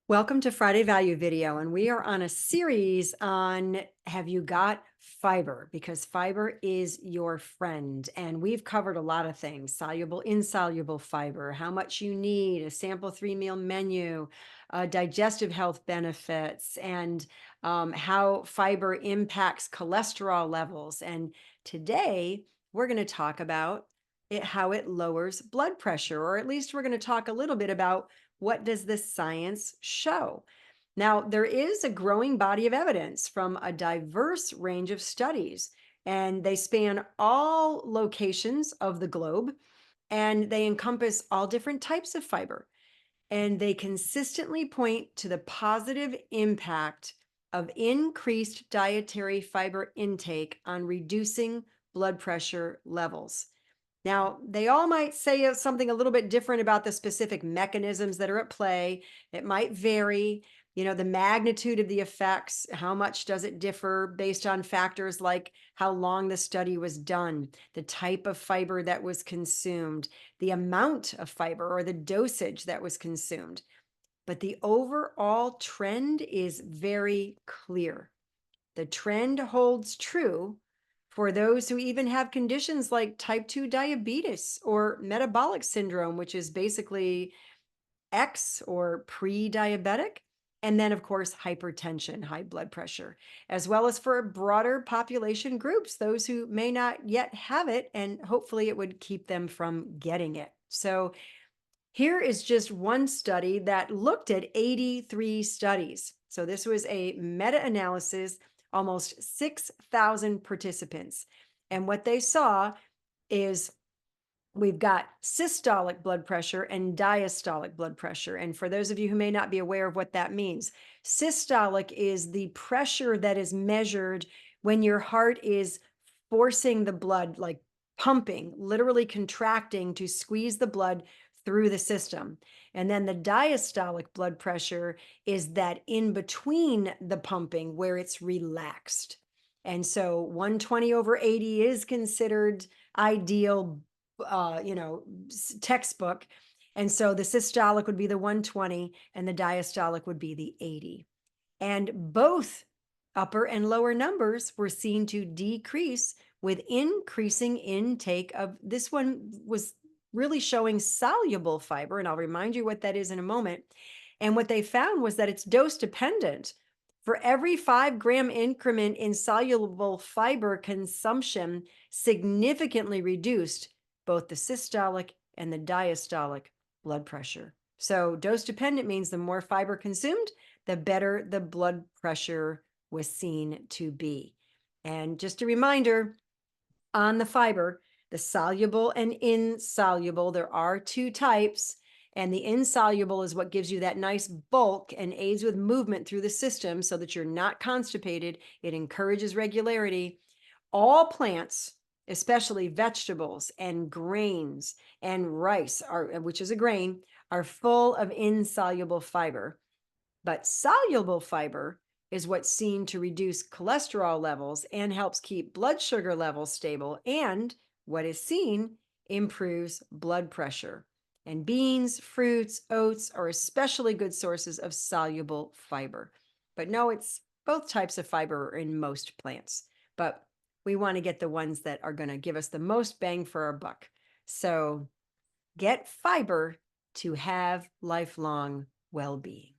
Welcome to Friday Value Video, and we are on a series on Have You Got Fiber? Because fiber is your friend. And we've covered a lot of things: soluble, insoluble fiber, how much you need, a sample 3 meal menu, digestive health benefits, and how fiber impacts cholesterol levels. And today we're going to talk about how it lowers blood pressure, or at least we're going to talk a little bit about what does this science show? Now, there is a growing body of evidence from a diverse range of studies, and they span all locations of the globe, and they encompass all different types of fiber. And they consistently point to the positive impact of increased dietary fiber intake on reducing blood pressure levels. Now, they all might say something a little bit different about the specific mechanisms that are at play. It might vary, the magnitude of the effects, how much does it differ based on factors like how long the study was done, the type of fiber that was consumed, the amount of fiber or the dosage that was consumed. But the overall trend is very clear. The trend holds true for those who even have conditions like type 2 diabetes or metabolic syndrome, which is basically X or pre diabetic. And then, of course, hypertension, high blood pressure, as well as for broader population groups, those who may not yet have it, and hopefully it would keep them from getting it. So, here is just one study that looked at 83 studies. So this was a meta-analysis, almost 6,000 participants. And what they saw is we've got systolic blood pressure and diastolic blood pressure. And for those of you who may not be aware of what that means, systolic is the pressure that is measured when your heart is forcing the blood, like pumping, literally contracting to squeeze the blood through the system. And then the diastolic blood pressure is that in between the pumping where it's relaxed. And so 120/80 is considered ideal, textbook. And so the systolic would be the 120 and the diastolic would be the 80. And both upper and lower numbers were seen to decrease with increasing intake of, this one was really showing soluble fiber. And I'll remind you what that is in a moment. And what they found was that it's dose dependent. For every 5-gram increment in soluble fiber consumption, significantly reduced both the systolic and the diastolic blood pressure. So dose dependent means the more fiber consumed, the better the blood pressure was seen to be. And just a reminder on the fiber, the soluble and insoluble, there are two types. And the insoluble is what gives you that nice bulk and aids with movement through the system so that you're not constipated. It encourages regularity. All plants, especially vegetables and grains and rice, which is a grain, are full of insoluble fiber. But soluble fiber is what's seen to reduce cholesterol levels and helps keep blood sugar levels stable. And what is seen improves blood pressure. And beans, fruits, oats are especially good sources of soluble fiber. But no, it's both types of fiber in most plants. But we want to get the ones that are going to give us the most bang for our buck. So get fiber to have lifelong well-being.